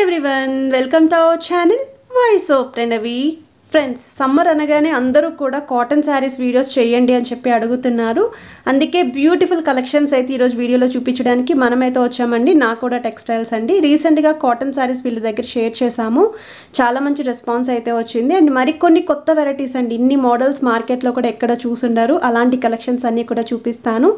everyone, welcome to our channel Voice of Pranavi. Friends summer అనగానే అందరూ కూడా cotton saris videos చేయండి అని చెప్పి అడుగుతున్నారు. అందుకే బ్యూటిఫుల్ కలెక్షన్స్ అయితే ఈరోజు వీడియోలో చూపించడానికి మనమైతే వచ్చామండి. నా కూడా టెక్స్టైల్స్ అండి. రీసెంట్గా కాటన్ శారీస్ వీళ్ళ దగ్గర షేర్ చేశాము. చాలా మంచి రెస్పాన్స్ అయితే వచ్చింది. అండ్ మరికొన్ని కొత్త వెరైటీస్ అండి, ఇన్ని మోడల్స్ మార్కెట్లో కూడా ఎక్కడ చూసుండారు. అలాంటి కలెక్షన్స్ అన్నీ కూడా చూపిస్తాను.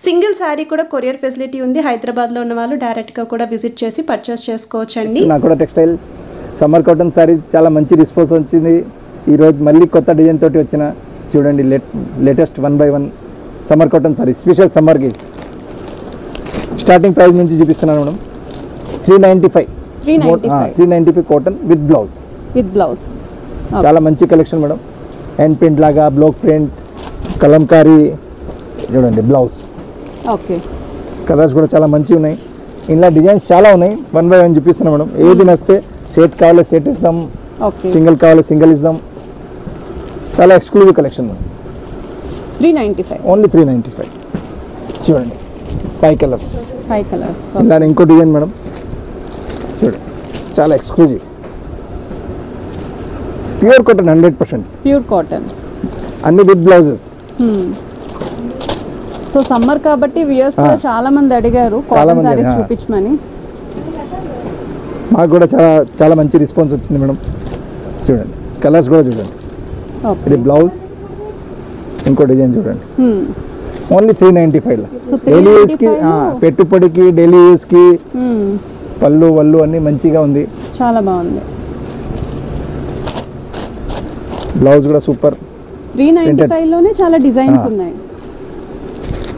సింగిల్ శారీ కూడా కొరియర్ ఫెసిలిటీ ఉంది. హైదరాబాద్లో ఉన్న వాళ్ళు డైరెక్ట్గా కూడా విజిట్ చేసి పర్చేస్ చేసుకోవచ్చండి. నా కూడా టెక్స్టైల్ సమ్మర్ కాటన్ శారీ చాలా మంచి రెస్పాన్స్ వచ్చింది. ఈరోజు మళ్ళీ కొత్త డిజైన్ తోటి వచ్చిన చూడండి, latest 1/1 summer cotton sorry special సమ్మర్కి స్టార్టింగ్ ప్రైస్ నుంచి చూపిస్తున్నాను మేడం. 395 కాటన్ విత్ బ్లౌజ్ చాలా మంచి కలెక్షన్ మేడం. హ్యాండ్ ప్రింట్ లాగా బ్లాక్ ప్రింట్ కలంకారీ చూడండి బ్లౌజ్. ఓకే, కలర్స్ కూడా చాలా మంచిగా ఉన్నాయి. ఇలా డిజైన్స్ చాలా ఉన్నాయి. 1/1 చూపిస్తున్నాం మేడం. ఏది నస్తే సెట్ కావాలి సెట్ ఇస్తాం, సింగిల్ కావాలి సింగిల్ ఇస్తాం. చాలా ఎక్స్క్లూజివ్ కలెక్షన్ మేడం. 395 ఓన్లీ 395. చూడండి 5 కలర్స్. ఇలా ఇంకో డిజైన్ మేడం చూడండి, చాలా exclusive pure cotton 100% pure cotton అన్ని విత్ బ్లౌజెస్. సో సమ్మర్ కాబట్టి వ్యూయర్స్ కూడా చాలా మంది అడిగారు కాటన్ సారీస్ చూపించమని. మాకు కూడా చాలా మంచి రెస్పాన్స్ వచ్చింది మేడం. చూడండి కలర్స్ కూడా చూడండి. ఇది బ్లౌజ్, ఇంకో డిజైన్ చూడండి. ఓన్లీ 395. డైలీ యూస్కి పెట్టుబడికి డైలీ యూస్కి పళ్ళు అన్ని మంచిగా ఉంది. చాలా బాగుంది. బ్లౌజ్ కూడా సూపర్. 395 లోనే చాలా డిజైన్స్ ఉన్నాయి.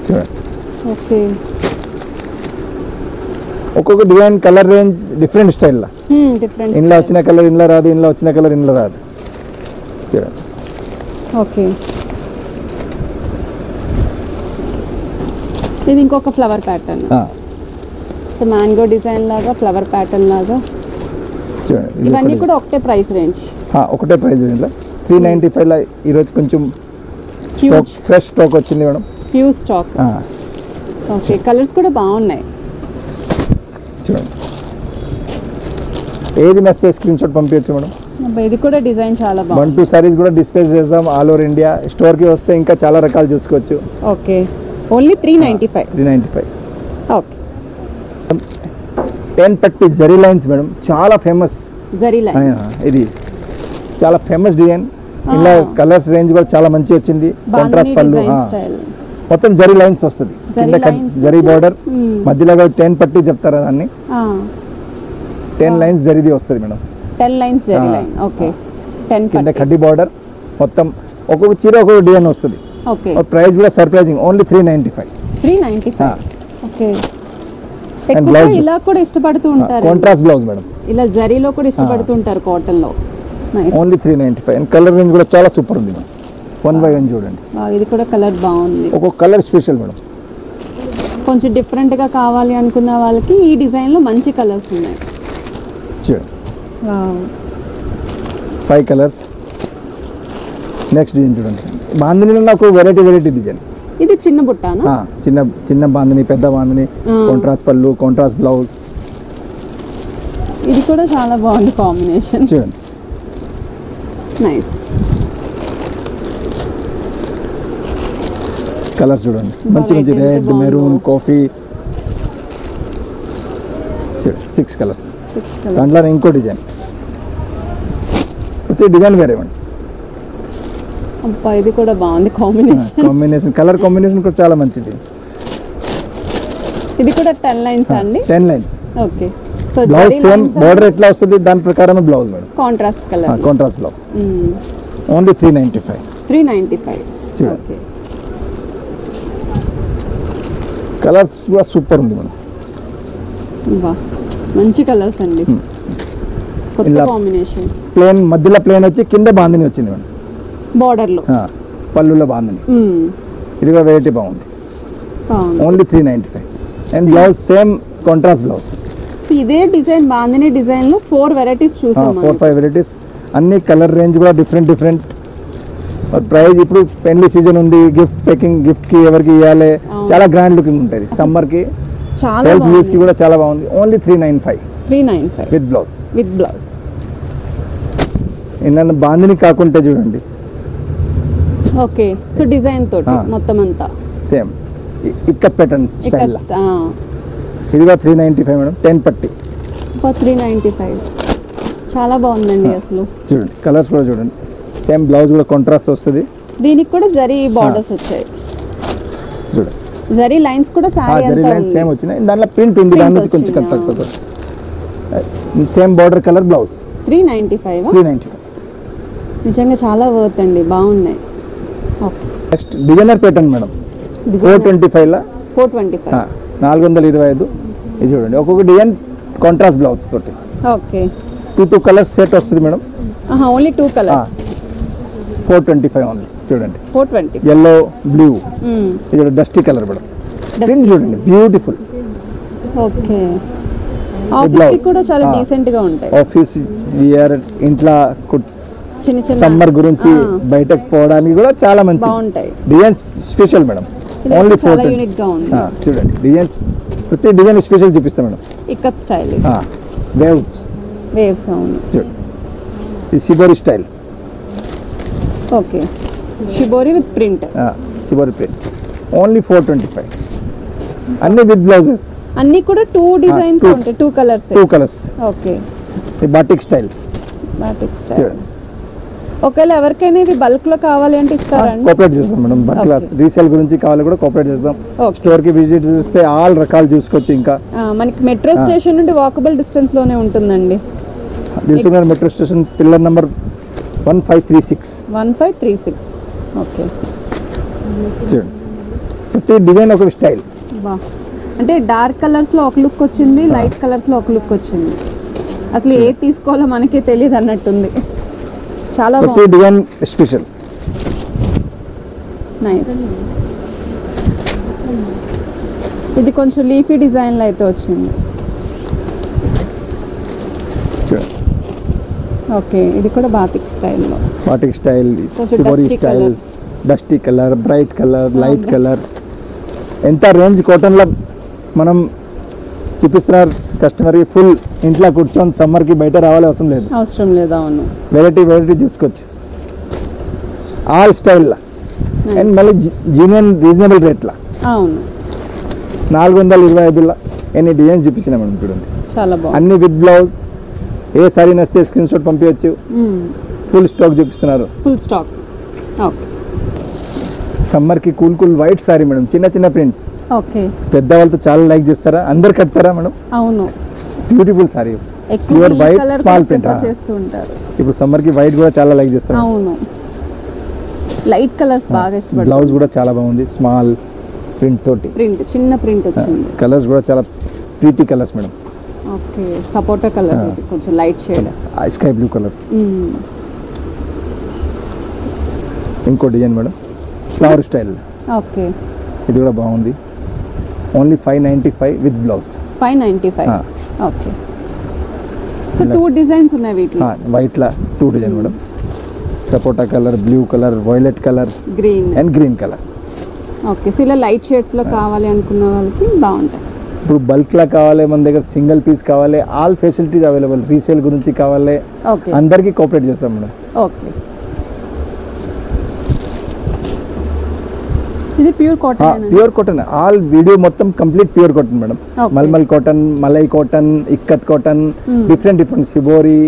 చూడండి ఓకే, ఒక్కొక్క డిజైన్ కలర్ రేంజ్ డిఫరెంట్ స్టైల్లో. ఇంట్లో వచ్చిన కలర్ ఇంట్లో రాదు, ఇంట్లో వచ్చిన కలర్ ఇంట్లో రాదు. చూడండి ఓకే, ఇది ఇంకొక flower pattern. So mango design లాగా ఫ్లవర్ ప్యాటర్న్ లాగా చూడండి. ఇవన్నీ కూడా ఒకటే ప్రైస్ రేంజ్. ఒకటే ప్రైస్ రేంజ్లో 395లో ఈరోజు కొంచెం ఫ్రెష్ స్టాక్ వచ్చింది madam. Pure stock. Okay, colours కూడా బాగున్నాయి. చూడండి ఏది నస్తే స్క్రీన్ షాట్ పంపించచ్చు మేడం. ఇది కూడా డిజైన్ చాలా బాగుంది. 1-2 సారీస్ కూడా డిస్ప్లేస్ చేద్దాం ఆల్ ఓవర్ ఇండియా. స్టోర్కి వస్తే ఇంకా చాలా రకాలు చూసుకోవచ్చు. Okay, only 395. Okay, 1030 zari lines madam, చాలా ఫేమస్ జరీ లైన్స్. ఇది చాలా ఫేమస్ డిజైన్. ఇలా కలర్స్ రేంజ్ కూడా చాలా మంచి వచ్చింది. కాంట్రాస్ట్ పళ్ళు, మొత్తం జరీ లైన్స్ వస్తుంది. కింద జరీ బార్డర్, మధ్యలో 1030 చెప్తారా దాన్ని. 10 లైన్స్ జరిది వస్తుంది madam. 10 lines zari line. Okay, 10 కింద కడ్డీ బార్డర్, మొత్తం ఒక్కొక్క చీర ఒక్కొక్క డిజైన్ వస్తుంది. ఓకే, ప్రైస్ కూడా సర్ప్రైజింగ్, ఓన్లీ 395. ఓకే, ఎక్కువ ఇలా కూడా ఇష్టపడుతూ ఉంటారు. కాంట్రాస్ట్ బ్లౌజ్ మేడం, ఇలా జరీలో కూడా ఇష్టపడుతూ ఉంటారు కాటన్ లో. Nice. Only 395. And colour range కూడా చాలా సూపర్ ఉంది మేడం. 1/1 చూడండి. ఇది కూడా కలర్ బాగుంది. ఒక్కొక్క కలర్ స్పెషల్ మేడం. కొంచెం డిఫరెంట్ గా కావాలి అనుకున్న వాళ్ళకి ఈ డిజైన్ లో మంచి కలర్స్ ఉన్నాయి. చూడండి 5 కలర్స్. నెక్స్ట్ డిజైన్ చూడండి. బాందినీలో నాకు వెరైటీ డిజైన్. ఇది చిన్న బుట్టానా? చిన్న బాందిని, పెద్ద బాందిని, కాంట్రాస్ట్ పళ్ళు, కాంట్రాస్ట్ బ్లౌజ్. ఇది కూడా చాలా బాగుంది కాంబినేషన్. చూడండి నైస్. కలర్స్ చూడండి మంచి రెడ్, మెరూన్, కాఫీ. 6 కలర్స్. దాంట్లో ఇంకో డిజైన్, ప్రతి డిజైన్ వేరే అండి. ఇది కూడా బాగుంది కాంబినేషన్. కలర్ కాంబినేషన్ కూడా చాలా మంచిది. ఇది కూడా 10 లైన్స్ అండి. 10 lines. Okay, so blouse same border ఎట్లా వస్తుంది దాని ప్రకారమే blouse madam. Contrast colour, contrast blouse. Only 395. Okay, colours కూడా సూపర్ ఉంది మేడం. మంచి కలర్స్ అండి, కొత్త కాంబినేషన్స్. ప్లేన్ మధ్యలో ప్లేన్ వచ్చి కింద బాందిని వచ్చింది మేడం. బోర్డర్ లో పళ్ళులో బాందిని. ఇది కూడా వెరైటీ బాగుంది. Only 395. And blouse same contrast blouse. ఇదే డిజైన్ బాందిని డిజైన్ లో 4 వెరైటీస్ చూసాం. 4-5 వెరైటీస్. అన్ని కలర్ రేంజ్ కూడా డిఫరెంట్. ప్రైస్ ఇప్పుడు పెళ్లి సీజన్ ఉంది, గిఫ్ట్ ప్యాకింగ్, గిఫ్ట్ కి ఎవరికి ఇవ్వాలి, చాలా గ్రాండ్ లుకింగ్ ఉంటుంది. సమ్మర్ కి సెల్ఫ్ యూస్ కి కూడా చాలా బాగుంది. Only 395. 395 with blouse. With blouse. నన్ను బాందిని కాకుండా చూడండి ఓకే. సో డిజైన్ తోటి మొత్తం అంతా same ikat pattern style. Ikat, ఇది కూడా 395 మేడం. 10 పట్టి 395. చాలా బాగుందండి అసలు. చూడండి కలర్స్ కూడా చూడండి. సేమ్ బ్లౌజ్ కూడా కాంట్రాస్ట్ వస్తుంది. దీనికి కూడా జరీ బార్డర్స్ వచ్చాయి. చూడండి జరీ లైన్స్ కూడా సారీ జరీ అంతా లైన్స్ ఉంది. సేమ్ వచ్చినాయి. దాంట్లో ప్రింట్ ఉంది. దాని నుంచి కొంచెం తక్కువ. Same border colour blouse. 395. 395. నిజంగా చాలా వర్త్ అండి, బాగున్నాయి. Okay. Next designer pattern madam. 425 425. 425. ఇది చూడండి ఒక్కొక్క డిజైన్ కాంట్రాస్ట్ బ్లౌజ్ తోటి. ఓకే. 2 కలర్స్ సెట్ వస్తుంది మేడం. Only 2 colours. 425 ఓన్లీ. చూడండి 420. yellow blue. ఇది డస్టీ కలర్ మేడం. ప్రింట్ చూడండి బ్యూటిఫుల్. ఓకే. ఆఫీస్ కూడా చాలా డీసెంట్ గా ఉంటాయి. ఆఫీస్ వియర్, ఇంట్లో చిన్న చిన్న సమ్మర్ గురించి బయటకు పోవడానికి కూడా చాలా మంచి బాగుంటాయి. Designs special madam. ఓన్లీ చాలా యూనిక్ గా ఉంది. చూడండి డిజైన్స్ ప్రతి డిజైన్ స్పెషల్ చూపిస్తాం మేడం. ఇక్కత్ స్టైల్. వేవ్స్ అవును. చూడండి ఇది shibori style. Okay. Shibori with print. Shibori print only 425. అన్ని విత్ బ్లౌజెస్. అన్ని కూడా 2 డిజైన్స్ ఉంటాయి. 2 కలర్స్. 2 కలర్స్. ఓకే. ఇది బాటిక్ స్టైల్. Batik style. ఒకవేళ ఎవరికైనా ఇవి బల్క్ లో కావాలి అంటే ఇస్తారండి? కోఆపరేట్ చేస్తాం మేడం. బల్క్ రీసేల్ గురించి కావాలి కూడా కోఆపరేట్ చేస్తాం. స్టోర్ కి విజిట్ చేస్తే ఆల్ రకాలు చూసుకోవచ్చు. ఇంకా మనకి మెట్రో స్టేషన్ నుండి వాకబుల్ డిస్టెన్స్ లోనే ఉంటుందండి. Dilsukhnagar metro station pillar number 1536. 1536. Okay. చూడండి ప్రతి డిజైన్ ఒక స్టైల్. అంటే డార్క్ కలర్స్ లో ఒక లుక్ వచ్చింది, లైట్ కలర్స్ లో ఒక లుక్ వచ్చింది. అసలు ఏది తీసుకోవాలో మనకే తెలియదు అన్నట్టుంది. చాలా ప్రతి డిజైన్ స్పెషల్. నైస్. ఇది కొంచెం లీఫీ డిజైన్ లో అయితే వచ్చింది. ఓకే. ఇది కూడా బాతిక్ స్టైల్లో. Batik style, shibori style, dusty colour, bright colour, light colour. ఎంత రేంజ్ కాటన్లో మనం చూపిస్తున్నారు కస్టమర్కి. ఫుల్ ఇంట్లో కూర్చొని సమ్మర్కి బయట రావాలి అవసరం లేదు. అవును. వెరైటీ చూసుకోవచ్చు ఆల్ స్టైల్లో. అండ్ మళ్ళీ జీనియన్ రీజనబుల్ రేట్లో. అవును. 425లో ఎన్ని డిజైన్స్ చూపించిన మేడం. చూడండి చాలా బాగుంది. అన్ని విత్ బ్లౌజ్. ఏ సారీ నచ్చితే స్క్రీన్ షాట్ పంపించవచ్చు. ఫుల్ స్టాక్ చూపిస్తున్నారు. Full stock. ఓకే. సమ్మర్కి కూల్ వైట్ సారీ మేడం. చిన్న ప్రింట్. ఓకే. పెద్దవాళ్ళతో చాలా లైక్ చేస్తారా? అందరు కడతారా మేడం? అవును. Beautiful sorry. Pure white small print చేస్తూ ఉంటారు. ఇప్పుడు సమ్మర్కి వైట్ కూడా చాలా లైక్ చేస్తారు. అవును. లైట్ కలర్స్ బాగా ఇష్టపడతారు. బ్లౌజ్ కూడా చాలా బాగుంది. స్మాల్ ప్రింట్ తోటి. చిన్న ప్రింట్ వచ్చింది. కలర్స్ కూడా చాలా pretty colours madam. Okay. Sapota colour, కొంచెం light shade, sky blue colour. ఇంకో design madam flower style. Okay. ఇది కూడా బాగుంది. Only 595 with blouse. 595. Okay. So 2 designs ఉన్నాయి వీటిలో. వైట్లో 2 design madam. Sapota colour, blue colour, violet colour, green and green colour. Okay. So ఇలా light shades లో కావాలి అనుకున్న వాళ్ళకి బాగుంటాయి. ఇప్పుడు బల్క్లా కావాలి, మన దగ్గర సింగిల్ పీస్ కావాలి, ఆల్ ఫెసిలిటీస్ అవైలబుల్. రీసేల్ గురించి కావాలి, అందరికీ కోఆపరేట్ చేస్తాం మేడం. ఓకే. ఇది pure cotton. Pure cotton. All video మొత్తం complete pure cotton madam. Mulmul cotton, malai cotton, ikat cotton, different shibori,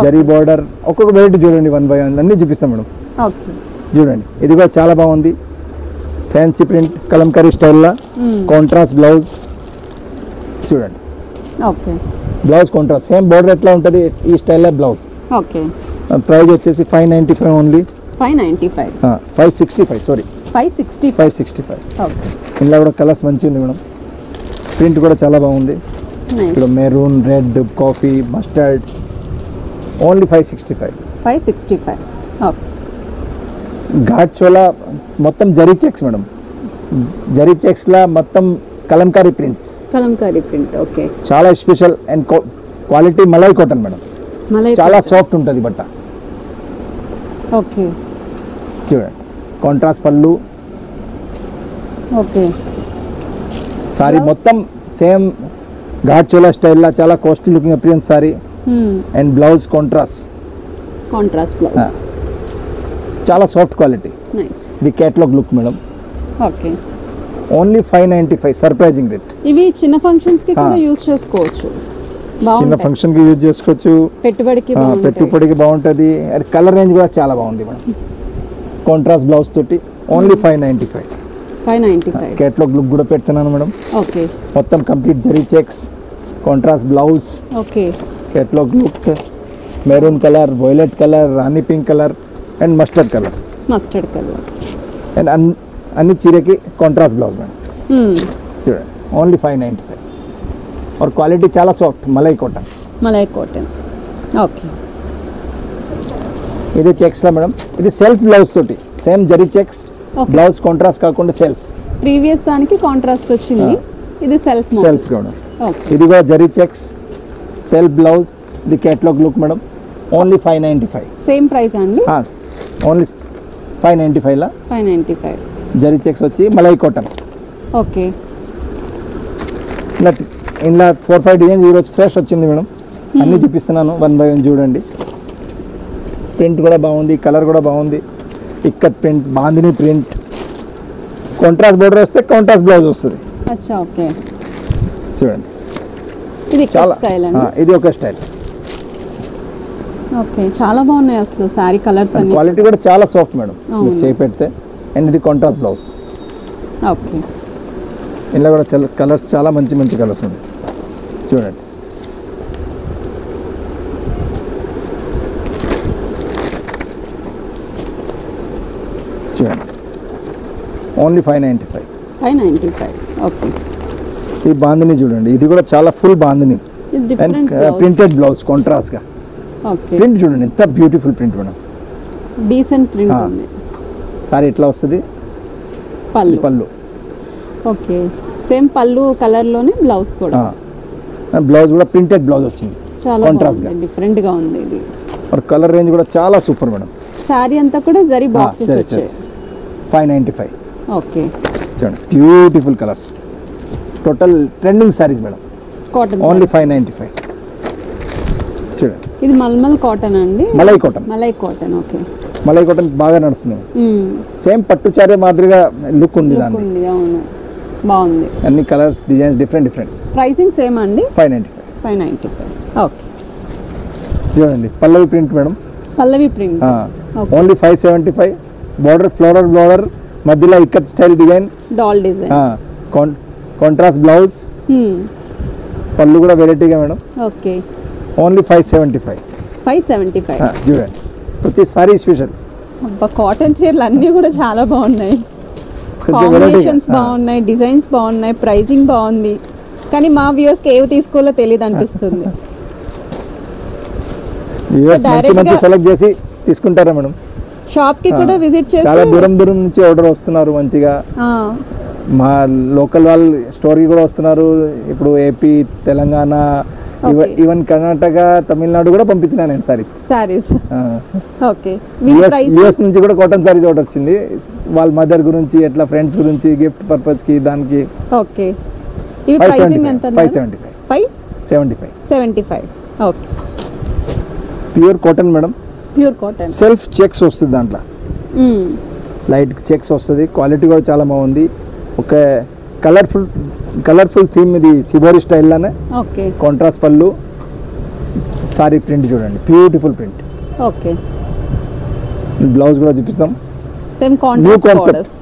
zari border. ఒక్కొక్క వెరైటీ చూడండి. 1 by 1 అన్ని చూపిస్తాం మేడం. ఓకే. చూడండి ఇది కూడా చాలా బాగుంది. ఫ్యాన్సీ ప్రింట్ కలంకారీ స్టైల్లో కాంట్రాస్ట్ బ్లౌజ్. చూడండి okay. Blouse contrast same border ఎట్లా ఉంటుంది ఈ స్టైల్లో బ్లౌజ్. ఓకే. ప్రైస్ వచ్చేసి 595 ఓన్లీ. 595. 565 సారీ 565. ఓకే. ఇందులో కూడా కలర్స్ మంచిగా ఉంది మేడం. ప్రింట్ కూడా చాలా బాగుంది. ఇప్పుడు maroon, red, coffee, mustard. Only 565. Okay. ఘాట్ చోలా మొత్తం జరీ చెక్స్ మేడం. జరీ చెక్స్లా మొత్తం కలంకారీ ప్రింట్స్. ఓకే. చాలా special and quality malai cotton madam. చాలా సాఫ్ట్ ఉంటుంది బట్ట. ఓకే. చూడండి కాంట్రాస్ట్ పళ్ళు. ఓకే. సారీ మొత్తం సేమ్ ఘాట్ చోలా స్టైల్లో చాలా costly looking appearance sari and blouse contrast blouse చాలా సాఫ్ట్ క్వాలిటీ. నైస్. ఇది catalogue look madam. Okay. Only 595 surprising rate. ఇవి చిన్న ఫంక్షన్స్ కి కూడా యూస్ చేసుకోవచ్చు. చిన్న ఫంక్షన్ కి యూజ్ చేసుకోవచ్చు, పెట్టుబడికి బాగుంటుంది. అది కలర్ రేంజ్ కూడా చాలా బాగుంది మేడం. కాంట్రాస్ట్ బ్లౌజ్ తోటి ఓన్లీ 595. కేటలాగ్ లుక్ కూడా పెడుతున్నాను మేడం. ఓకే. మొత్తం complete zari checks, contrast blouse. Okay. Catalogue look maroon colour, violet colour, రాణి pink colour and mustard colour. And అన్ని చీరకి కాంట్రాస్ట్ బ్లౌజ్ మేడం. చూడండి ఓన్లీ 595. और क्वालिटी చాలా సాఫ్ట్ మలై కాటన్. ఓకే. ఇది చెక్స్ లా మేడం. ఇది సెల్ఫ్ బ్లౌజ్ తోటి same zari checks, blouse contrast కాకుండా సెల్ఫ్. ప్రీవియస్ దానికి కాంట్రాస్ట్ వచ్చింది, ఇది సెల్ఫ్ మేడం. ఇది కూడా జరీ చెక్స్, సెల్ఫ్ బ్లౌజ్. ఇది catalogue look madam. Only 595. Same price అండి? ఓన్లీ 595 లా 595 జరీ చెక్స్ వచ్చి మలై కాటన్. ఓకే. ఇలా 4-5 డిజైన్స్ ఈరోజు ఫ్రెష్ వచ్చింది మేడం. అన్నీ చూపిస్తున్నాను 1 by 1 చూడండి. ప్రింట్ కూడా బాగుంది, కలర్ కూడా బాగుంది. Ikat print, bandhani print, contrast border వస్తే కాంట్రాస్ట్ బ్లౌజ్ వస్తుంది. అచ్చా. ఓకే. చూడండి ఇది చాలా స్టైల్ అండి. ఇది ఒక స్టైల్. ఓకే. చాలా బాగున్నాయి అసలు సారీ కలర్స్ అన్ని. క్వాలిటీ కూడా చాలా సాఫ్ట్ మేడం మీరు చేయి పెడితే. అండ్ ఇది కాంట్రాస్ట్ బ్లౌజ్. ఓకే. ఇందులో కూడా కలర్స్ చాలా మంచి కలర్స్ ఉన్నాయి. చూడండి ఓన్లీ 595. ఓకే. ఈ బాందిని చూడండి, ఇది కూడా చాలా full bandhani and printed blouse contrast గా. ఓకే. ప్రింట్ చూడండి ఎంత beautiful print madam. Decent print ఉంది. సారీ ఇట్లా వస్తుంది పళ్ళు. ఓకే. సేమ్ పళ్ళు కలర్ లోనే బ్లౌజ్ కూడా. బ్లౌజ్ కూడా ప్రింటెడ్ బ్లౌజ్ వచ్చింది, చాలా కాంట్రాస్ట్ గా డిఫరెంట్ గా ఉంది ఇది. और కలర్ రేంజ్ కూడా చాలా సూపర్ మేడం. సారీ అంతా కూడా జరీ బాక్సెస్ వచ్చాయి. 595. ఓకే. చూడండి beautiful colours, total trending saris madam. Cotton only 595. చూడండి ఇది మల్మల్ కాటన్ అండి. Malai cotton. Okay. Malai cotton బాగా నడుస్తుంది. సేమ్ పట్టు చారే మాదిరిగా లుక్ ఉంది దాన్ని. అవును, బాగుంది. అన్ని colours designs different. Pricing same అండి? 595. ఓకే. చూడండి Pallavi print madam. Pallavi print only 575. Border floral border, మధ్యలో ikat style design, doll design, contrast blouse. పళ్ళు కూడా వెరైటీగా మేడం. ఓకే. ఓన్లీ 575. చూడండి ప్రతి సారీ స్పెషల్. కాటన్ చీరలు అన్నీ కూడా చాలా బాగున్నాయి, కాంబినేషన్స్ బాగున్నాయి, డిజైన్స్ బాగున్నాయి, ప్రైసింగ్ బాగుంది. కానీ మా వ్యూవర్స్కి ఏవి తీసుకోవాలో తెలియదు అనిపిస్తుంది. మంచి సెలెక్ట్ చేసి తీసుకుంటారా మేడం? షాప్ కి కూడా విజిట్ చేసి చాలా దూరం నుంచి ఆర్డర్ వస్తున్నారు మంచిగా. మా లోకల్ వాళ్ళు స్టోరీ కూడా వస్తున్నారు. ఇప్పుడు ఏపీ, తెలంగాణ, ఈవెన్ కర్ణాటక, తమిళనాడు కూడా పంపించిన నేను సారీస్. ఓకే. యూఎస్ నుంచి కూడా కాటన్ సారీస్ ఆర్డర్ వచ్చింది. వాళ్ళ మదర్ గురించి, ఎట్లా ఫ్రెండ్స్ గురించి, గిఫ్ట్ పర్పస్ కి దానికి. ఓకే. ఇవి ప్రైసింగ్ ఎంత? 575. Okay. Pure cotton madam. Pure cotton, self checks వస్తుంది దాంట్లో, లైట్ చెక్స్ వస్తుంది. క్వాలిటీ కూడా చాలా బాగుంది. ఒక కలర్ఫుల్ థీమ్ ఇది సిబోరి స్టైల్లోనే. ఓకే. కాంట్రాస్ట్ పళ్ళు, సారీ ప్రింట్ చూడండి బ్యూటిఫుల్ ప్రింట్. ఓకే. బ్లౌజ్ కూడా చూపిస్తాం, సేమ్ కాంట్రాస్ట్ బోర్డర్స్.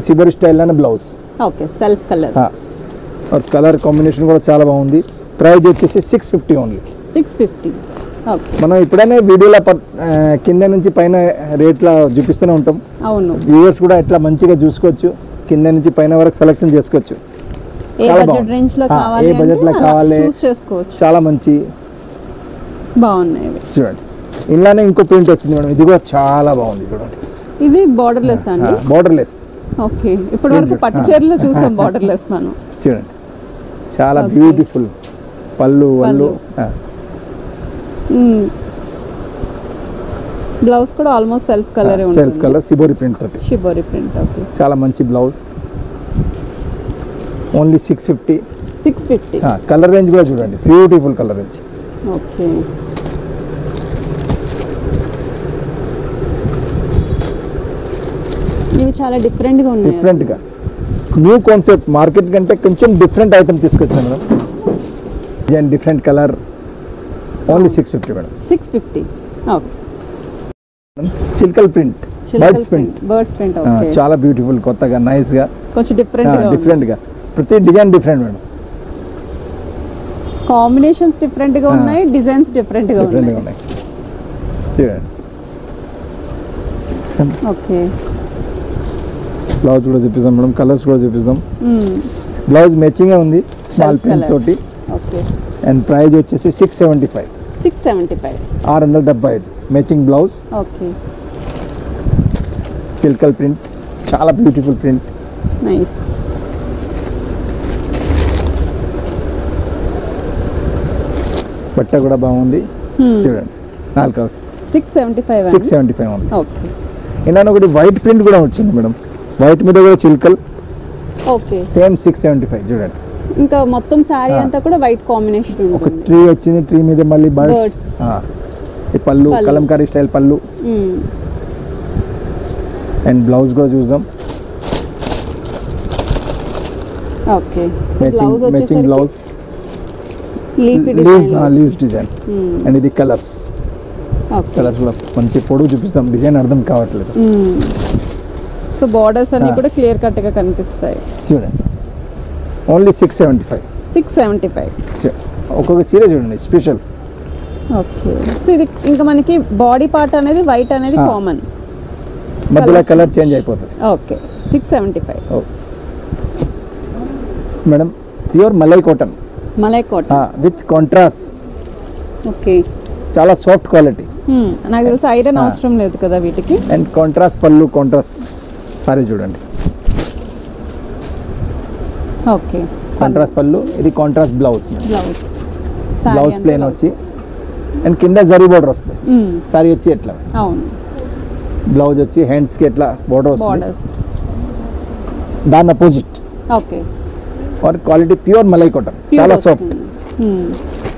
సిబోరి స్టైల్లోనే blouse. Okay. Self colour. Colour combination కూడా చాలా బాగుంది. ప్రైస్ వచ్చేసి 650 ఓన్లీ. 650. ఓకే. మనం ఇప్పుడైనా వీడియోలో కింద నుంచి పైన రేట్లా చూపిస్తూనే ఉంటాం. అవును. వ్యూవర్స్ కూడా ఇట్లా మంచిగా చూసుకోవచ్చు, కింద నుంచి పైన వరకు సెలెక్షన్ చేసుకోవచ్చు. ఏ బడ్జెట్ రేంజ్ లో కావాలి, ఏ బడ్జెట్ లో కావాలి చూస్ చేసుకోవచ్చు. చాలా మంచి బాగున్నాయి చూడండి. ఇలానే ఇంకో ప్రింట్ వచ్చింది మేడం, ఇది కూడా చాలా బాగుంది చూడండి. ఇది బోర్డర్లెస్ అండి? బోర్డర్లెస్. ఓకే. ఇప్పటి వరకు పట్టు చీరలో చూసాం బోర్డర్లెస్ మనం. చూడండి చాలా బ్యూటిఫుల్ పళ్ళు. బ్లౌజ్ కూడా almost self colour self colour shibori print తోటి షిబోరి ప్రింట్. ఓకే, చాలా మంచి బ్లౌజ్. ఓన్లీ 650. 650. కలర్ రేంజ్ కూడా చూడండి, బ్యూటిఫుల్ కలర్ రేంజ్. ఓకే, ఇవి చాలా డిఫరెంట్గా ఉన్నాయి. డిఫరెంట్గా న్యూ కాన్సెప్ట్, మార్కెట్ కంటే కొంచెం డిఫరెంట్ ఐటమ్ తీసుకొచ్చాను madam. Design different colour. Only 650 madam. 650. Okay, చిల్కల్ print, birds print. Birds print. Okay, చాలా బ్యూటిఫుల్, కొత్తగా నైస్గా, కొంచెం డిఫరెంట్గా. ప్రతి డిజైన్ డిఫరెంట్ మేడం. కాంబినేషన్స్ డిఫరెంట్గా ఉన్నాయి, డిజైన్స్ డిఫరెంట్గా ఉన్నాయి. చూడండి. ఓకే, బ్లౌజ్ కూడా చూపిస్తాం మేడం, కలర్స్ కూడా చూపిస్తాం. బ్లౌజ్ మ్యాచింగే ఉంది, స్మాల్ ప్రింట్ తోటి. ఓకే, అండ్ ప్రైస్ వచ్చేసి 675. 675. 675 మ్యాచింగ్ బ్లౌజ్. ఓకే, చిల్కల్ ప్రింట్, చాలా బ్యూటిఫుల్ ప్రింట్. నైస్. బట్ట కూడా బాగుంది. చూడండి, 4 కలర్స్. 675. 675 ఉంది. ఓకే, ఇలా ఒకటి వైట్ ప్రింట్ కూడా వచ్చింది మేడం, వైట్ మీద కూడా చిల్కల్. Okay, same 675. చూడండి, ఇంకా మొత్తం శారీ అంతా కూడా వైట్ కాంబినేషన్ ఒక ఉంటుంది. ట్రీ వచ్చింది, ట్రీ మీద మళ్ళీ బర్డ్స్. ఈ పళ్ళు కలంకారీ స్టైల్ పళ్ళు. అండ్ బ్లౌజ్ కూడా చూద్దాం. Okay, matching blouse, leaves design. And ఇది కలర్స్. కలర్స్ కూడా మంచి పొడుగు చూపిస్తాం, డిజైన్ అర్థం కావట్లేదు. సో బోర్డర్స్ అన్ని కూడా క్లియర్ కట్ గా కనిపిస్తాయి. చూడండి, ఓన్లీ 675. 675. ఒక్కొక్క చీర చూడండి స్పెషల్. ఓకే, సో ఇది ఇంకా మనకి బాడీ పార్ట్ అనేది వైట్ అనేది కామన్, మధ్యలో కలర్ చేంజ్ అయిపోతుంది. Okay, 675. Madam pure malai cotton. Malai cotton with contrast. Okay, చాలా సాఫ్ట్ క్వాలిటీ. నాకు తెలిసి ఐరన్ అవసరం లేదు కదా వీటికి. అండ్ కాంట్రాస్ట్ పళ్ళు, కాంట్రాస్ట్ సారీ చూడండి. ఓకే, కాంట్రాస్ట్ పళ్ళు, ఇది కాంట్రాస్ట్ బ్లౌజ్. బ్లౌజ్ ప్లేన్ వచ్చి అండ్ కింద జరీ బోర్డర్ వస్తుంది. సారీ వచ్చి ఎట్లా, అవును, బ్లౌజ్ వచ్చి హ్యాండ్స్ కి ఎట్లా బోర్డర్ వస్తుంది, బోర్డర్స్ దాని అపోజిట్. ఓకే, और क्वालिटी प्योर मलाई कॉटन, చాలా సాఫ్ట్.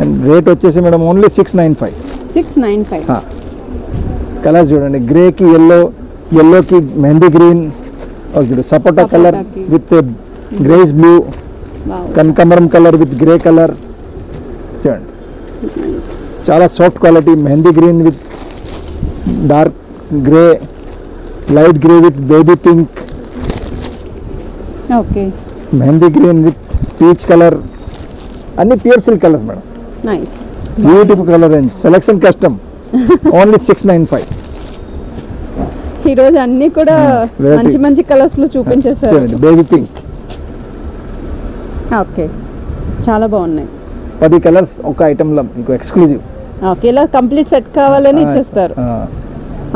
అండ్ రేట్ వచ్చేసి మేడం ఓన్లీ 695. 695. కలర్స్ చూడండి, గ్రే కి ఎల్లో, ఎల్లో కి మెహందీ గ్రీన్, और సపోటా కలర్ విత్ గ్రేస్ బ్లూ, కనకాంబరం కలర్ విత్ గ్రే కలర్. చూడండి, చాలా soft quality. Mehndi green with dark grey, light grey with baby pink. Okay, mehndi green with peach colour, అన్ని pure silk colours madam. Nice, beautiful colour range, selection custom. Only 695. ఈ రోజు అన్ని కూడా మంచి మంచి colours లో చూపించేశారు. Baby pink. ఓకే, చాలా బాగున్నాయి. 10 కలర్స్ ఒక ఐటమ్ లో మీకు ఎక్స్క్లూజివ్. ఓకే, ఇలా కంప్లీట్ సెట్ కావాలని ఇచ్చేస్తారు.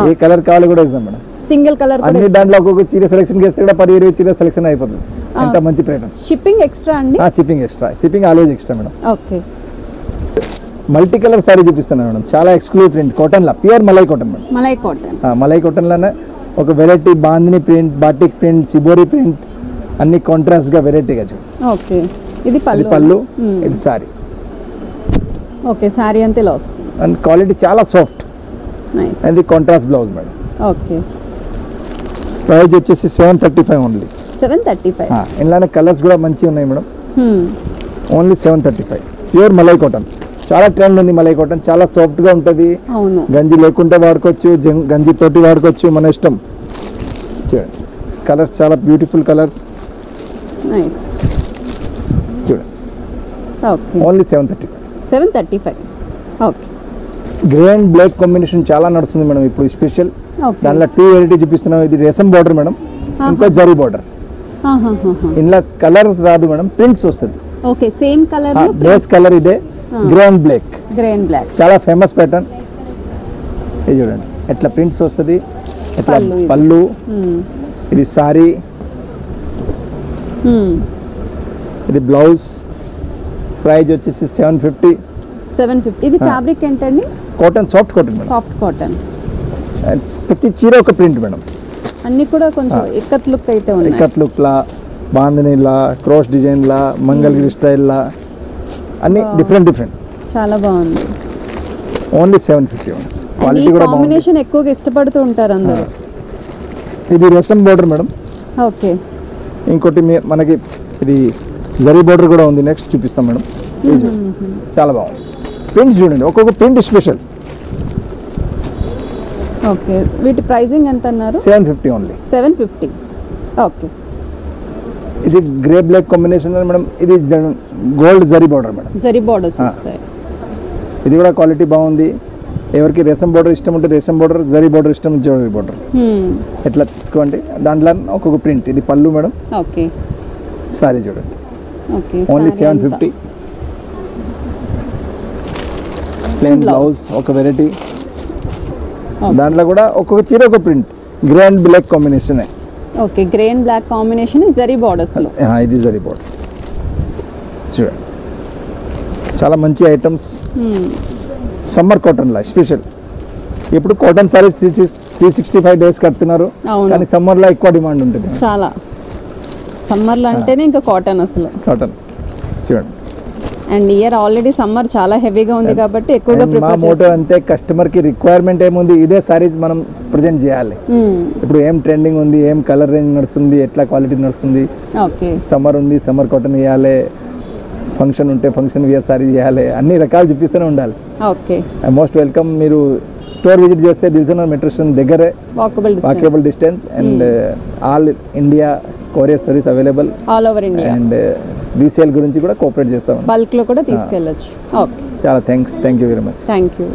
ఏ కలర్ కావాలి కూడా ఇస్తాం మేడం. సింగిల్ కలర్ అన్ని దాంట్లో ఒక్కొక్క చీర సెలెక్షన్ చేస్తే కూడా 10-20 చీర సెలెక్షన్ అయిపోతుంది. ఎంత మంచి ప్రైస్. షిప్పింగ్ ఎక్స్ట్రా అండి? Shipping extra, shipping always extra madam. Okay, multi colour sari చూపిస్తాను మేడం, చాలా ఎక్స్క్లూజివ్ ప్రింట్, కాటన్ లా, pure malai cotton madam. Malai cotton. Malai cotton లోనే ఒక variety bandhani print, batik print, shibori print, అన్ని కాంట్రాస్ట్ గా వెరైటీగా చూడండి. ఓకే, ఇది పళ్ళు, ఇది సారీ. ఓకే, సారీ అంతే లాస్. అండ్ క్వాలిటీ చాలా soft. Nice. And contrast blouse madam. Okay, price వచ్చేసి 735 ఓన్లీ. 735. ఇందులోనే కలర్స్ కూడా మంచిగా ఉన్నాయి madam. Only 735. Pure malai cotton, చాలా ట్రెండ్ ఉంది మలై కాటన్, చాలా సాఫ్ట్ గా ఉంటుంది. అవును, గంజి లేకుంటే వాడుకోవచ్చు, గంజి తోటి వాడుకోవచ్చు, మన ఇష్టం. చూడండి, కలర్స్ చాలా బ్యూటిఫుల్ కలర్స్. నైస్. చూడండి, okay, only 735. 735. Okay, grey and black combination చాలా నడుస్తుంది మేడం ఇప్పుడు స్పెషల్. దానిలో 2 వెరైటీ చూపిస్తున్నాం. ఇది రేసం బార్డర్ మేడం, ఇంకో జరీ బార్డర్. ఇందులో కలర్స్ రాదు మేడం, ప్రింట్స్ వస్తుంది. ఓకే, సేమ్ కలర్ లో బేస్ కలర్ ఇదే, grey and black. Grey and black చాలా ఫేమస్ ప్యాటర్న్. ఇది చూడండి, ఎట్లా ప్రింట్స్ వస్తుంది, ఎట్లా పళ్ళు. ఇది సారీ, ఇది బ్లౌజ్. ప్రైస్ వచ్చేసి 750. 750. ఇది ఫ్యాబ్రిక్ ఏంటండి? Cotton, soft cotton madam. Soft cotton. ప్రతి చీర ఒక ప్రింట్ మేడం. అన్ని కూడా కొంచెం ఇక్కత్ లుక్ అయితే ఉన్నాయి. ఇక్కత్ లుక్లా, బాందినీలా, క్రోస్ డిజైన్లా, మంగళగిరి స్టైల్లా అన్ని డిఫరెంట్. చాలా బాగుంది. Only 750 madam. క్వాలిటీ కూడా బాగుంది. కాంబినేషన్ ఎక్కువగా ఇష్టపడుతూ ఉంటారు అందరూ. ఇది రేషం బోర్డర్ మేడం. ఓకే. ఇంకోటి మనకి ఇది జరీ బోర్డర్ కూడా ఉంది. నెక్స్ట్ చూపిస్తాం మేడం. చాలా బాగుంది. ప్రింట్స్ చూడండి, ఒక్కొక్క ప్రింట్ స్పెషల్. ఓకే. వీటి ప్రైసింగ్ ఎంత అన్నారు? 750 ఓన్లీ. 750. ఓకే. ఇది గ్రే బ్లాక్ కాంబినేషన్ మేడం. ఇది gold zari border madam. Zari borders వస్తాయి. ఇది కూడా క్వాలిటీ బాగుంది. ఎవరికి రేసం బోర్డర్ ఇష్టం ఉంటే రేసం బోర్డర్, జరీ బోర్డర్ ఇష్టం ఉంటే జరీ బోర్డర్ ఎట్లా తీసుకోండి. దాంట్లో ఒక్కొక్క ప్రింట్. ఇది పళ్ళు మేడం. ఓకే. సారీ చూడండి. ఓకే. ఓన్లీ 750. ప్లెయిన్ బ్లౌజ్ ఒక వెరైటీ. దాంట్లో కూడా ఒక్కొక్క చీర ఒక print. Grey and black combination. Okay. Grey and black combination zari borders లో. ఇది జరీ బోర్డర్ చూడండి. చాలా మంచి ఐటమ్స్. సమ్మర్ కాటన్ లా స్పెషల్. ఇప్పుడు కాటన్ సారీస్ 365 డేస్ కడుతున్నారు, కానీ సమ్మర్ లో ఎక్కువ డిమాండ్ ఉంటుంది. చాలా సమ్మర్ లో అంటేనే ఇంకా కాటన్ అసలు. కాటన్ చూడండి. అండ్ ఇయర్ ఆల్రెడీ సమ్మర్ చాలా హెవీగా ఉంది కాబట్టి ఎక్కువగా మా ప్రిఫర్ మోటో అంతే, కస్టమర్ కి రిక్వైర్మెంట్ ఏముంది ఇదే సారీస్ మనం ప్రజెంట్ చేయాలి. ఇప్పుడు ఏం ట్రెండింగ్ ఉంది, ఏం కలర్ రేంజ్ నడుస్తుంది, ఎట్లా క్వాలిటీ నడుస్తుంది. ఓకే. సమ్మర్ ఉంది, సమ్మర్ కాటన్ ఇవ్వాలి. ఫంక్షన్ ఉంటే ఫంక్షన్ వేర్ సారీ చేయాలి. అన్ని రకాలు చూపిస్తూనే ఉండాలి. ఓకే. Most welcome. మీరు స్టోర్ విజిట్ చేస్తే దిల్సుఖ్నగర్ మెట్రో స్టేషన్ దగ్గరే, walkable distance. And all India courier service available all over India. And resale గురించి కూడా కోఆపరేట్ చేస్తాం. బల్క్ లో కూడా తీసుకెళ్ళొచ్చు. ఓకే. చాలా thanks. Thank you very much. Thank you.